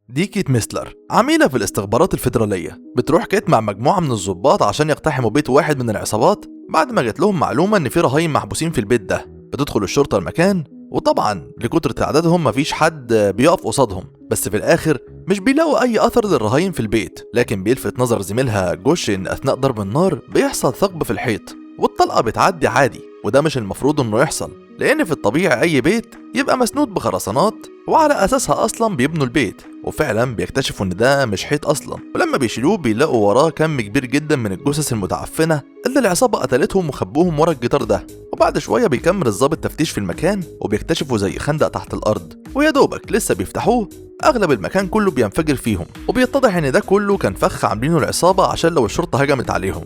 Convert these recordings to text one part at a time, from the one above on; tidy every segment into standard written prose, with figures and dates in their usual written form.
دي كيت ميسلر، عميلة في الاستخبارات الفيدرالية. بتروح كيت مع مجموعة من الضباط عشان يقتحموا بيت واحد من العصابات بعد ما جات لهم معلومة إن في رهاين محبوسين في البيت ده. بتدخل الشرطة المكان، وطبعا لكتر تعدادهم مفيش حد بيقف قصادهم، بس في الآخر مش بيلاقوا أي أثر للرهاين في البيت. لكن بيلفت نظر زميلها جوش إن أثناء ضرب النار بيحصل ثقب في الحيط والطلقة بتعدي عادي، وده مش المفروض إنه يحصل، لأن في الطبيعي أي بيت يبقى مسنود بخرسانات وعلى أساسها أصلا بيبنوا البيت. وفعلا بيكتشفوا إن ده مش حيط أصلا، ولما بيشيلوه بيلاقوا وراه كم كبير جدا من الجثث المتعفنة اللي العصابة قتلتهم وخبوهم ورا الجدار ده. وبعد شوية بيكمل الضابط تفتيش في المكان وبيكتشفوا زي خندق تحت الأرض، ويا دوبك لسه بيفتحوه أغلب المكان كله بينفجر فيهم، وبيتضح إن ده كله كان فخ عاملينه العصابة عشان لو الشرطة هجمت عليهم.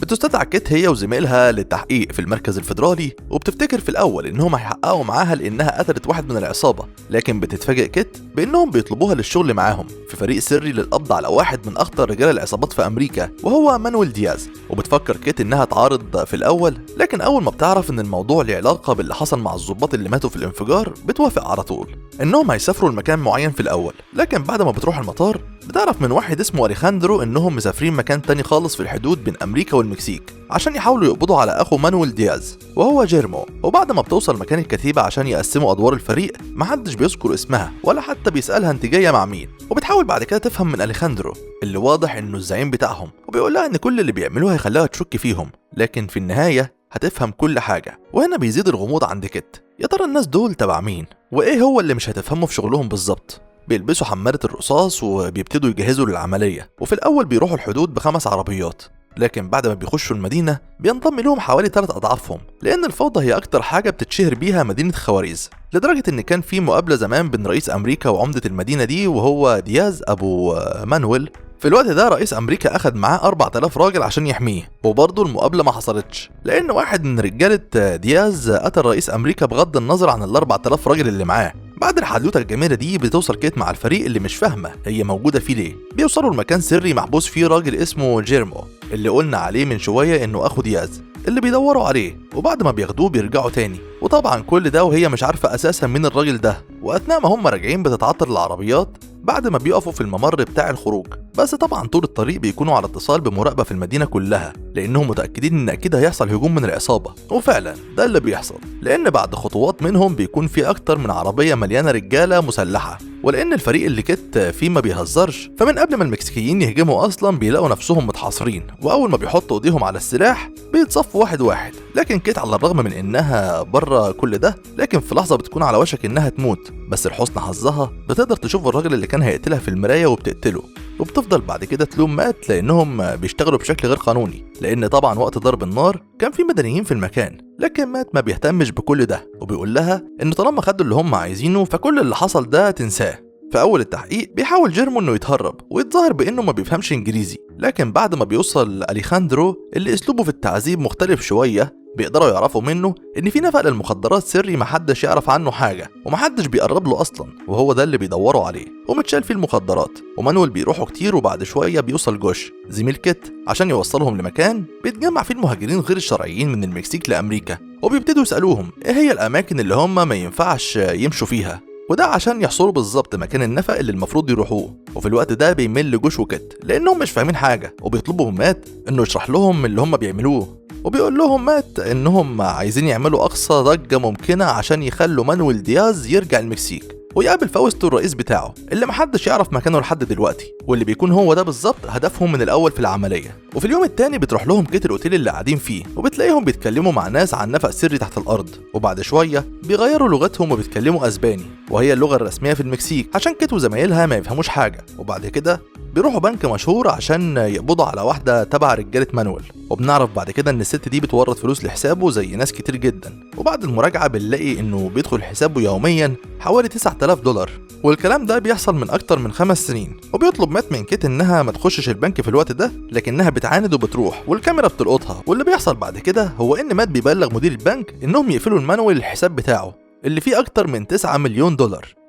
بتستدعى كيت هي وزميلها للتحقيق في المركز الفيدرالي، وبتفتكر في الأول إنهم هيحققوا معاها لأنها قتلت واحد من العصابة، لكن بتتفاجئ كيت بإنهم بيطلبوها للشغل معاهم في فريق سري للقبض على واحد من أخطر رجال العصابات في أمريكا، وهو مانويل دياز. وبتفكر كيت إنها تعارض في الأول، لكن أول ما بتعرف إن الموضوع له علاقة باللي حصل مع الضباط اللي ماتوا في الانفجار بتوافق على طول إنهم هيسافروا لمكان معين في الأول. لكن بعد ما بتروح المطار بتعرف من واحد اسمه أليخاندرو إنهم مسافرين مكان تاني خالص في الحدود بين أمريكا والمكسيك عشان يحاولوا يقبضوا على أخو مانويل دياز وهو جيرمو. وبعد ما بتوصل مكان الكتيبة عشان يقسموا أدوار الفريق محدش بيذكر اسمها ولا حتى بيسألها انت جاية مع مين. وبتحاول بعد كده تفهم من أليخاندرو اللي واضح إنه الزعيم بتاعهم، وبيقول لها إن كل اللي بيعملوه هيخليها تشك فيهم، لكن في النهاية هتفهم كل حاجة. وهنا بيزيد الغموض عند كيت، يا ترى الناس دول تبع مين؟ وإيه هو اللي مش هتفهمه في شغلهم بالظبط؟ بيلبسوا حمالة الرصاص وبيبتدوا يجهزوا للعملية، وفي الأول بيروحوا الحدود ب5 عربيات، لكن بعد ما بيخشوا المدينة بينضم لهم حوالي 3 أضعافهم، لأن الفوضى هي أكتر حاجة بتتشهر بيها مدينة خواريز، لدرجة إن كان في مقابلة زمان بين رئيس أمريكا وعمدة المدينة دي وهو دياز أبو مانويل. في الوقت ده رئيس أمريكا أخد معاه 4000 راجل عشان يحميه، وبرضه المقابلة ما حصلتش لأن واحد من رجالة دياز قتل رئيس أمريكا بغض النظر عن ال4000 راجل اللي معاه. بعد الحدوته الجميله دي بتوصل كيت مع الفريق اللي مش فاهمه هي موجوده فيه ليه. بيوصلوا لمكان سري محبوس فيه راجل اسمه جيرمو اللي قلنا عليه من شويه انه اخو دياز اللي بيدوروا عليه، وبعد ما بياخدوه بيرجعوا تاني، وطبعا كل ده وهي مش عارفه اساسا مين الراجل ده. واثناء ما هم راجعين بتتعطل العربيات بعد ما بيقفوا في الممر بتاع الخروج، بس طبعا طول الطريق بيكونوا على اتصال بمراقبه في المدينه كلها لانهم متاكدين ان اكيد هيحصل هجوم من العصابه. وفعلا ده اللي بيحصل، لان بعد خطوات منهم بيكون في اكتر من عربيه مليانه رجاله مسلحه، ولان الفريق اللي كيت فيه ما بيهزرش فمن قبل ما المكسيكيين يهجموا اصلا بيلاقوا نفسهم متحاصرين، واول ما بيحطوا ايديهم على السلاح بيتصفوا واحد واحد. لكن كيت على الرغم من انها بره كل ده لكن في لحظه بتكون على وشك انها تموت، بس لحسن حظها بتقدر تشوف الراجل اللي كان هيقتلها في المرايه وبتقتله، وبتفضل بعد كده تلوم مات لانهم بيشتغلوا بشكل غير قانوني، لان طبعا وقت ضرب النار كان في مدنيين في المكان. لكن مات ما بيهتمش بكل ده وبيقول لها ان طالما خدوا اللي هم عايزينه فكل اللي حصل ده تنساه. في اول التحقيق بيحاول جيرمو انه يتهرب ويتظاهر بانه ما بيفهمش انجليزي، لكن بعد ما بيوصل أليخاندرو اللي اسلوبه في التعذيب مختلف شويه بيقدروا يعرفوا منه ان في نفق للمخدرات سري محدش يعرف عنه حاجه ومحدش بيقرب له اصلا، وهو ده اللي بيدوروا عليه ومتشال فيه المخدرات. ومانويل بيروحوا كتير، وبعد شويه بيوصل جوش زميل كيت عشان يوصلهم لمكان بيتجمع فيه المهاجرين غير الشرعيين من المكسيك لامريكا، وبيبتدوا يسالوهم ايه هي الاماكن اللي هم ما ينفعش يمشوا فيها، وده عشان يحصلوا بالظبط مكان النفق اللي المفروض يروحوه. وفي الوقت ده بيمل جوش وكيت لانهم مش فاهمين حاجه، وبيطلبوا من مات انه يشرح لهم اللي هم بيعملوه، وبيقول لهم مات انهم عايزين يعملوا اقصى ضجه ممكنه عشان يخلوا مانويل دياز يرجع المكسيك ويقابل فاوستو الرئيس بتاعه اللي محدش يعرف مكانه لحد دلوقتي، واللي بيكون هو ده بالظبط هدفهم من الاول في العمليه. وفي اليوم التاني بتروح لهم كيت الاوتيل اللي قاعدين فيه، وبتلاقيهم بيتكلموا مع ناس عن نفق سري تحت الارض، وبعد شويه بيغيروا لغتهم وبيتكلموا اسباني وهي اللغه الرسميه في المكسيك عشان كيت وزمايلها ما يفهموش حاجه. وبعد كده بيروحوا بنك مشهور عشان يقبضوا على واحده تبع رجاله مانويل، وبنعرف بعد كده ان الست دي بتورط فلوس لحسابه زي ناس كتير جدا. وبعد المراجعه بنلاقي انه بيدخل حسابه يوميا حوالي $9000، والكلام ده بيحصل من اكتر من 5 سنين. وبيطلب مات من كيت انها ما تخشش البنك في الوقت ده، لكنها بتعاند وبتروح والكاميرا بتلقطها. واللي بيحصل بعد كده هو ان مات بيبلغ مدير البنك انهم يقفلوا المانويل الحساب بتاعه اللي فيه اكتر من $9 مليون،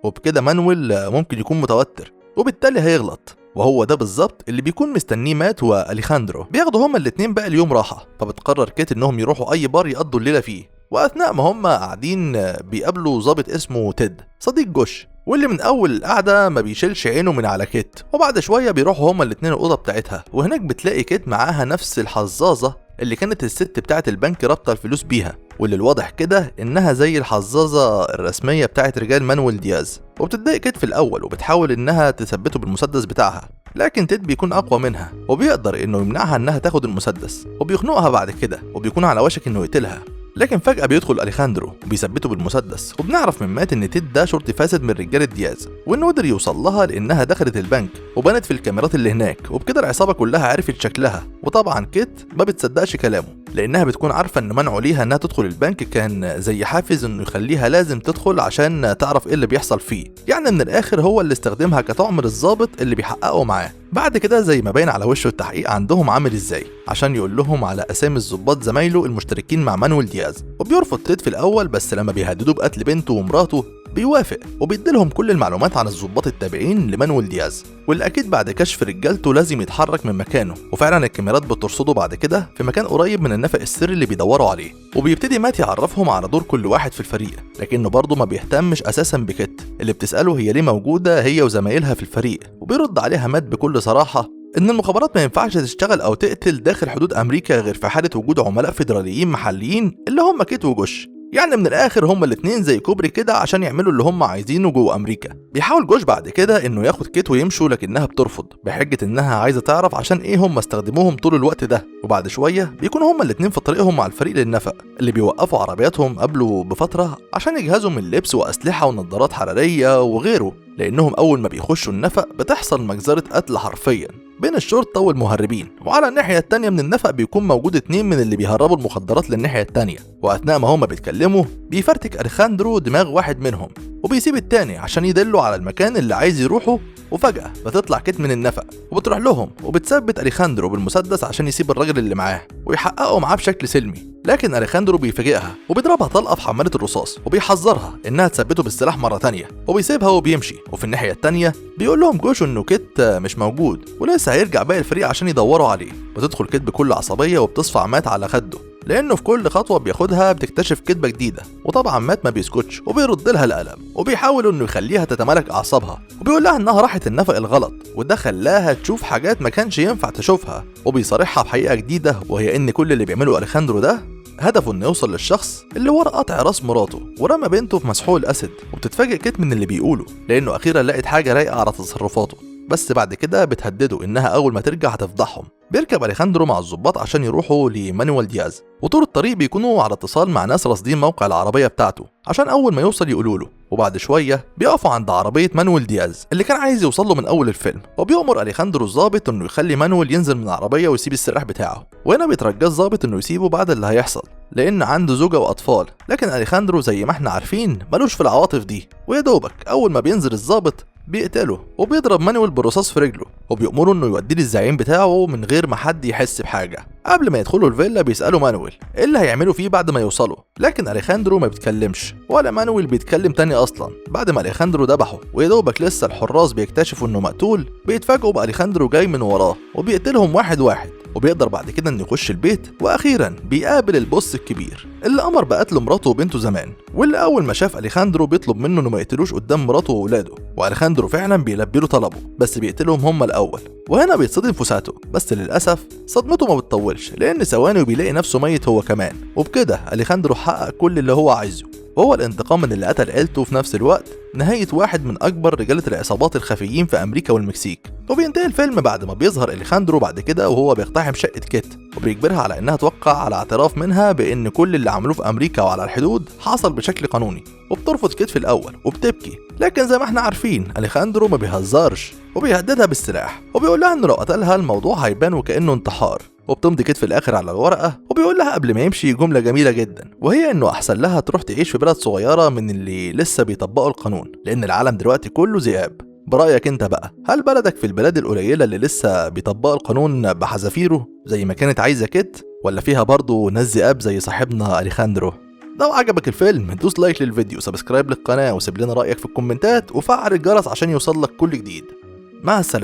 وبكده مانويل ممكن يكون متوتر وبالتالي هيغلط، وهو ده بالظبط اللي بيكون مستنيه مات وأليخاندرو. بياخدوا هما الاتنين بقى اليوم راحة، فبتقرر كيت انهم يروحوا اي بار يقضوا الليلة فيه. واثناء ما هما قاعدين بيقابلوا ضابط اسمه تيد صديق جوش واللي من اول القعده ما بيشيلش عينه من على كيت. وبعد شويه بيروحوا هما الاتنين الاوضه بتاعتها، وهناك بتلاقي كيت معاها نفس الحظاظه اللي كانت الست بتاعت البنك رابطه الفلوس بيها، واللي الواضح كده انها زي الحظاظه الرسميه بتاعت رجال مانويل دياز. وبتتضايق كيت في الاول وبتحاول انها تثبته بالمسدس بتاعها، لكن تيد بيكون اقوى منها وبيقدر انه يمنعها انها تاخد المسدس، وبيخنقها بعد كده وبيكون على وشك انه يقتلها. لكن فجأة بيدخل أليخاندرو وبيثبته بالمسدس، وبنعرف من مات إن تيد ده شرطي فاسد من رجالة دياز، وإنه قدر يوصل لها لأنها دخلت البنك وبانت في الكاميرات اللي هناك، وبكده العصابة كلها عرفت شكلها. وطبعا كيت ما بتصدقش كلامه لأنها بتكون عارفة إن منعه ليها إنها تدخل البنك كان زي حافز إنه يخليها لازم تدخل عشان تعرف إيه اللي بيحصل فيه. يعني من الآخر هو اللي استخدمها كطعم للظابط اللي بيحققوا معاه. بعد كده زي ما باين على وشه التحقيق عندهم عامل ازاي عشان يقول لهم على اسامي الضباط زمايله المشتركين مع مانويل دياز، وبيرفض تيد في الاول، بس لما بيهددوه بقتل بنته ومراته بيوافق وبيديلهم كل المعلومات عن الضباط التابعين لمانويل دياز، واللي اكيد بعد كشف رجالته لازم يتحرك من مكانه. وفعلا الكاميرات بترصده بعد كده في مكان قريب من النفق السري اللي بيدوروا عليه، وبيبتدي مات يعرفهم على دور كل واحد في الفريق، لكنه برضه ما بيهتمش اساسا بكيت اللي بتساله هي ليه موجوده هي وزمايلها في الفريق، وبيرد عليها مات بكل صراحه ان المخابرات ما ينفعش تشتغل او تقتل داخل حدود امريكا غير في حاله وجود عملاء فيدراليين محليين اللي هم كيت وجوش. يعني من الاخر هما الاتنين زي كوبري كده عشان يعملوا اللي هما عايزينه جوه امريكا. بيحاول جوش بعد كده انه ياخد كيت ويمشوا، لكنها بترفض بحجه انها عايزه تعرف عشان ايه هما استخدموهم طول الوقت ده. وبعد شويه بيكونوا هما الاتنين في طريقهم مع الفريق للنفق اللي بيوقفوا عربياتهم قبله بفتره عشان يجهزوا من لبس واسلحه ونظارات حراريه وغيره، لانهم اول ما بيخشوا النفق بتحصل مجزره قتل حرفيا بين الشرطه والمهربين. وعلى الناحيه التانيه من النفق بيكون موجود اتنين من اللي بيهربوا المخدرات للناحيه التانيه، واثناء ما هما بيتكلموا بيفرتك أليخاندرو دماغ واحد منهم وبيسيب التاني عشان يدله على المكان اللي عايز يروحه. وفجأة بتطلع كيت من النفق وبتروح لهم وبتثبت أليخاندرو بالمسدس عشان يسيب الراجل اللي معاه ويحققوا معاه بشكل سلمي، لكن أليخاندرو بيفاجئها وبيضربها طلقة في حمالة الرصاص وبيحذرها إنها تثبته بالسلاح مرة تانية، وبيسيبها وبيمشي. وفي الناحية التانية بيقول لهم جوش إنه كيت مش موجود ولسه هيرجع باقي الفريق عشان يدوروا عليه. بتدخل كيت بكل عصبية وبتصفع مات على خده لانه في كل خطوه بياخدها بتكتشف كدبه جديده، وطبعا مات ما بيسكتش وبيرد لها القلم وبيحاول انه يخليها تتمالك اعصابها، وبيقول لها انها راحت النفق الغلط وده خلاها تشوف حاجات ما كانش ينفع تشوفها، وبيصارحها بحقيقه جديده وهي ان كل اللي بيعمله أليخاندرو ده هدفه انه يوصل للشخص اللي ورا قطع راس مراته ورمى بنته في مسحوق الاسد. وبتتفاجئ كيت من اللي بيقوله لانه اخيرا لقت حاجه رايقه على تصرفاته، بس بعد كده بتهدده انها اول ما ترجع هتفضحهم. بيركب أليخاندرو مع الضباط عشان يروحوا لمانويل دياز، وطول الطريق بيكونوا على اتصال مع ناس راصدين موقع العربيه بتاعته عشان اول ما يوصل يقولوا له. وبعد شويه بيقفوا عند عربيه مانويل دياز اللي كان عايز يوصل له من اول الفيلم، وبيأمر أليخاندرو الضابط انه يخلي مانويل ينزل من العربيه ويسيب السلاح بتاعه. وهنا بيترجى الضابط انه يسيبه بعد اللي هيحصل لان عنده زوجه واطفال، لكن أليخاندرو زي ما احنا عارفين ملوش في العواطف دي، ويا دوبك اول ما بينزل الضابط بيقتله وبيضرب مانويل بالرصاص في رجله، وبيأمره انه يوديه للزعيم بتاعه من غير ما حد يحس بحاجه. قبل ما يدخلوا الفيلا بيسالوا مانويل ايه اللي هيعملوا فيه بعد ما يوصلوا، لكن أليخاندرو ما بيتكلمش ولا مانويل بيتكلم تاني اصلا. بعد ما أليخاندرو ذبحه ويا دوبك لسه الحراس بيكتشفوا انه مقتول، بيتفاجئوا بأليخاندرو جاي من وراه وبيقتلهم واحد واحد، وبيقدر بعد كده انه يخش البيت. واخيرا بيقابل البوس الكبير اللي امر بقتل مراته وبنته زمان، واللي اول ما شاف أليخاندرو بيطلب منه انه ما يقتلوش قدام مراته واولاده، وأليخاندرو فعلا بيلبي له طلبه بس بيقتلهم هم الاول. وهنا بيتصدم فوساتو، بس للاسف صدمته ما بتطولش لان ثواني وبيلاقي نفسه ميت هو كمان. وبكده أليخاندرو حقق كل اللي هو عايزه، وهو الانتقام من اللي قتل عيلته في نفس الوقت نهاية واحد من أكبر رجالة العصابات الخفيين في أمريكا والمكسيك. وبينتهي الفيلم بعد ما بيظهر أليخاندرو بعد كده وهو بيقتحم شقة كيت وبيجبرها على إنها توقع على اعتراف منها بإن كل اللي عملوه في أمريكا وعلى الحدود حصل بشكل قانوني. وبترفض كيت في الأول وبتبكي، لكن زي ما احنا عارفين أليخاندرو ما بيهزرش وبيهددها بالسلاح وبيقول لها إنه لو قتلها الموضوع هيبان وكأنه انتحار. وبتمضي كيت في الاخر على الورقه وبيقول لها قبل ما يمشي جمله جميله جدا، وهي انه احسن لها تروح تعيش في بلد صغيره من اللي لسه بيطبقوا القانون لان العالم دلوقتي كله ذئاب. برايك انت بقى، هل بلدك في البلاد القليله اللي لسه بيطبقوا القانون بحذافيره زي ما كانت عايزه كيت، ولا فيها برضه ناس ذئاب زي صاحبنا أليخاندرو؟ لو عجبك الفيلم دوس لايك للفيديو، سبسكرايب للقناه، وسيب لنا رايك في الكومنتات وفعل الجرس عشان يوصلك كل جديد. مع السلامه.